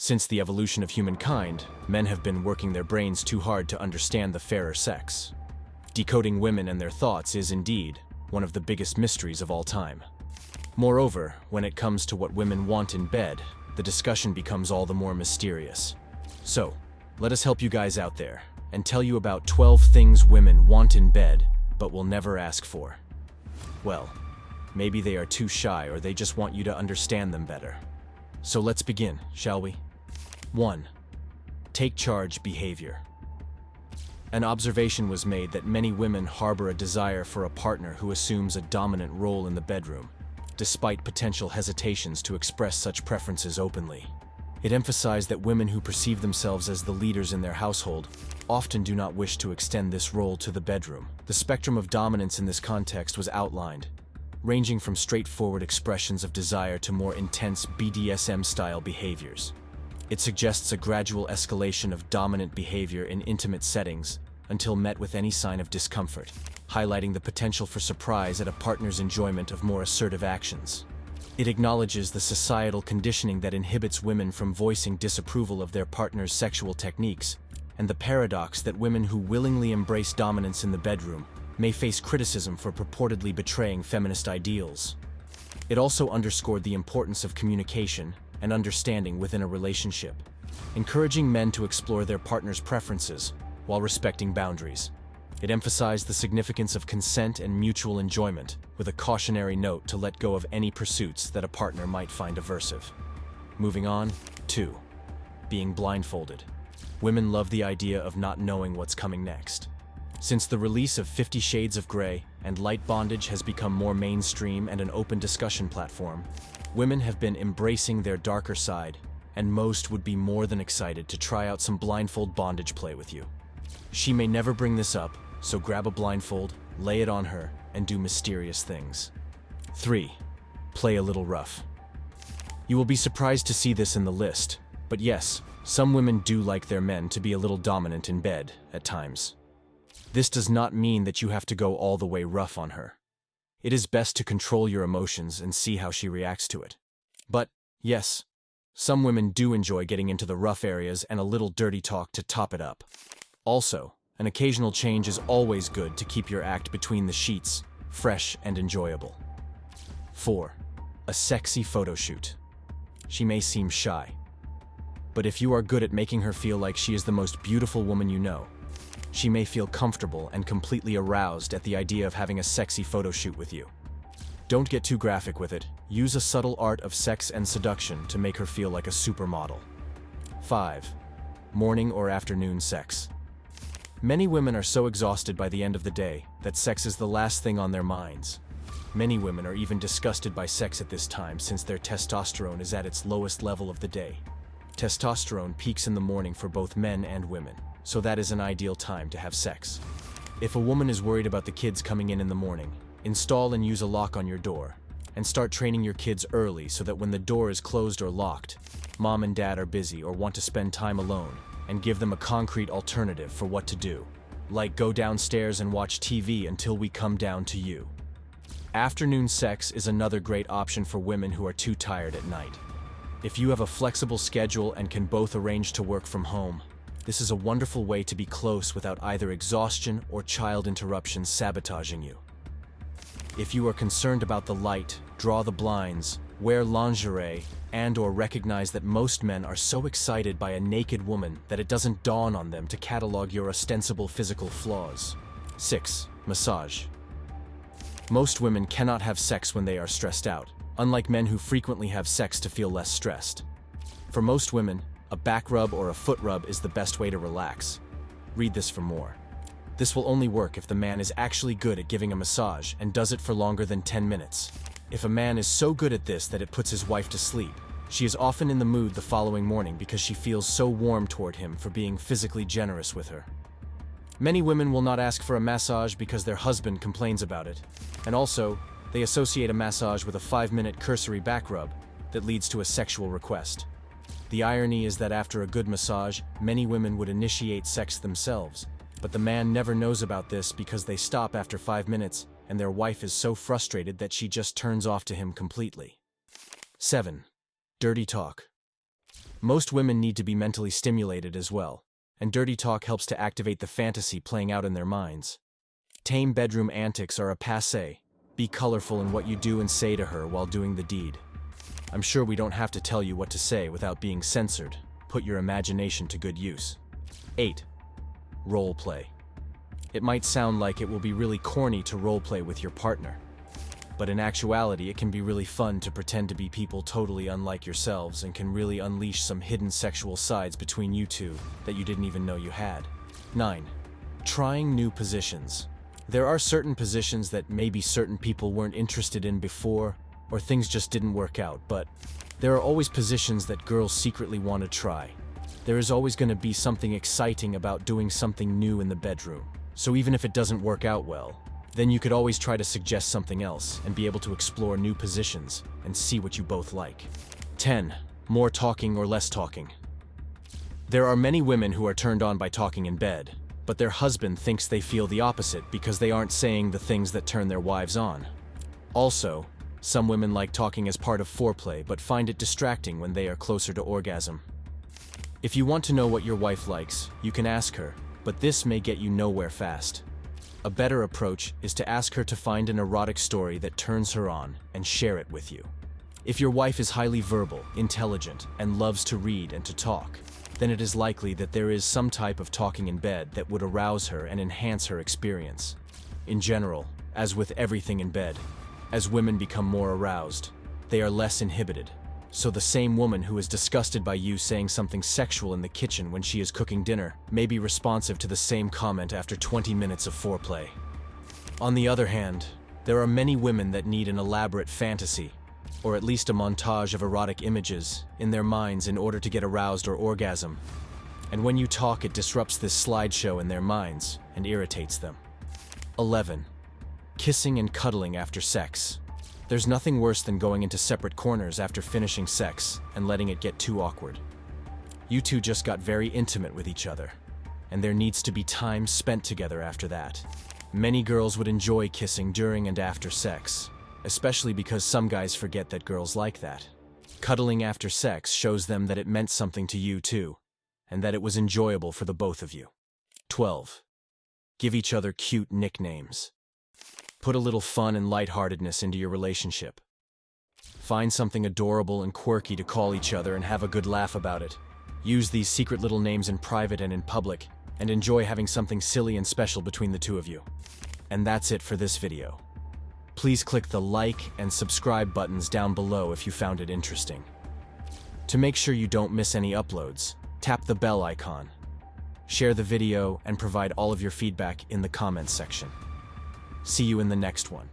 Since the evolution of humankind, men have been working their brains too hard to understand the fairer sex. Decoding women and their thoughts is, indeed, one of the biggest mysteries of all time. Moreover, when it comes to what women want in bed, the discussion becomes all the more mysterious. So, let us help you guys out there, and tell you about 12 things women want in bed, but will never ask for. Well, maybe they are too shy or they just want you to understand them better. So let's begin, shall we? 1. Take charge behavior. An observation was made that many women harbor a desire for a partner who assumes a dominant role in the bedroom, despite potential hesitations to express such preferences openly. It emphasized that women who perceive themselves as the leaders in their household often do not wish to extend this role to the bedroom. The spectrum of dominance in this context was outlined, ranging from straightforward expressions of desire to more intense BDSM-style behaviors. It suggests a gradual escalation of dominant behavior in intimate settings until met with any sign of discomfort, highlighting the potential for surprise at a partner's enjoyment of more assertive actions. It acknowledges the societal conditioning that inhibits women from voicing disapproval of their partner's sexual techniques, and the paradox that women who willingly embrace dominance in the bedroom may face criticism for purportedly betraying feminist ideals. It also underscored the importance of communication and understanding within a relationship, encouraging men to explore their partner's preferences while respecting boundaries. It emphasized the significance of consent and mutual enjoyment, with a cautionary note to let go of any pursuits that a partner might find aversive. Moving on. 2. Being blindfolded. Women love the idea of not knowing what's coming next. Since the release of 50 Shades of Grey and light bondage has become more mainstream and an open discussion platform, women have been embracing their darker side, and most would be more than excited to try out some blindfold bondage play with you. She may never bring this up, so grab a blindfold, lay it on her, and do mysterious things. 3. Play a little rough. You will be surprised to see this in the list, but yes, some women do like their men to be a little dominant in bed at times. This does not mean that you have to go all the way rough on her. It is best to control your emotions and see how she reacts to it. But, yes, some women do enjoy getting into the rough areas and a little dirty talk to top it up. Also, an occasional change is always good to keep your act between the sheets fresh and enjoyable. 4. A sexy photo shoot. She may seem shy, but if you are good at making her feel like she is the most beautiful woman you know, she may feel comfortable and completely aroused at the idea of having a sexy photo shoot with you. Don't get too graphic with it. Use a subtle art of sex and seduction to make her feel like a supermodel. 5. Morning or afternoon sex. Many women are so exhausted by the end of the day that sex is the last thing on their minds. Many women are even disgusted by sex at this time since their testosterone is at its lowest level of the day. Testosterone peaks in the morning for both men and women, so that is an ideal time to have sex. If a woman is worried about the kids coming in the morning, install and use a lock on your door, and start training your kids early so that when the door is closed or locked, mom and dad are busy or want to spend time alone, and give them a concrete alternative for what to do, like go downstairs and watch TV until we come down to you. Afternoon sex is another great option for women who are too tired at night. If you have a flexible schedule and can both arrange to work from home, this is a wonderful way to be close without either exhaustion or child interruptions sabotaging you. If you are concerned about the light, draw the blinds, wear lingerie, and/or recognize that most men are so excited by a naked woman that it doesn't dawn on them to catalog your ostensible physical flaws. 6. Massage. Most women cannot have sex when they are stressed out, unlike men who frequently have sex to feel less stressed. For most women, a back rub or a foot rub is the best way to relax. Read this for more. This will only work if the man is actually good at giving a massage and does it for longer than 10 minutes. If a man is so good at this that it puts his wife to sleep, she is often in the mood the following morning because she feels so warm toward him for being physically generous with her. Many women will not ask for a massage because their husband complains about it, and also, they associate a massage with a 5-minute cursory back rub that leads to a sexual request. The irony is that after a good massage, many women would initiate sex themselves, but the man never knows about this because they stop after 5 minutes and their wife is so frustrated that she just turns off to him completely. 7. Dirty talk. Most women need to be mentally stimulated as well, and dirty talk helps to activate the fantasy playing out in their minds. Tame bedroom antics are a passé. Be colorful in what you do and say to her while doing the deed. I'm sure we don't have to tell you what to say without being censored. Put your imagination to good use. 8. Role play. It might sound like it will be really corny to role play with your partner, but in actuality it can be really fun to pretend to be people totally unlike yourselves and can really unleash some hidden sexual sides between you two that you didn't even know you had. 9. Trying new positions. There are certain positions that maybe certain people weren't interested in before, or things just didn't work out, but there are always positions that girls secretly want to try. There is always going to be something exciting about doing something new in the bedroom. So even if it doesn't work out well, then you could always try to suggest something else and be able to explore new positions and see what you both like. 10. More talking or less talking. There are many women who are turned on by talking in bed, but their husband thinks they feel the opposite because they aren't saying the things that turn their wives on. Also, some women like talking as part of foreplay but find it distracting when they are closer to orgasm. If you want to know what your wife likes, you can ask her, but this may get you nowhere fast. A better approach is to ask her to find an erotic story that turns her on and share it with you. If your wife is highly verbal, intelligent, and loves to read and to talk, then it is likely that there is some type of talking in bed that would arouse her and enhance her experience. In general, as with everything in bed, as women become more aroused, they are less inhibited. So the same woman who is disgusted by you saying something sexual in the kitchen when she is cooking dinner may be responsive to the same comment after 20 minutes of foreplay. On the other hand, there are many women that need an elaborate fantasy, or at least a montage of erotic images, in their minds in order to get aroused or orgasm. And when you talk, it disrupts this slideshow in their minds and irritates them. 11. Kissing and cuddling after sex. There's nothing worse than going into separate corners after finishing sex and letting it get too awkward. You two just got very intimate with each other, and there needs to be time spent together after that. Many girls would enjoy kissing during and after sex, especially because some guys forget that girls like that. Cuddling after sex shows them that it meant something to you too, and that it was enjoyable for the both of you. 12. Give each other cute nicknames. Put a little fun and lightheartedness into your relationship. Find something adorable and quirky to call each other and have a good laugh about it. Use these secret little names in private and in public, and enjoy having something silly and special between the two of you. And that's it for this video. Please click the like and subscribe buttons down below if you found it interesting. To make sure you don't miss any uploads, tap the bell icon. Share the video and provide all of your feedback in the comments section. See you in the next one.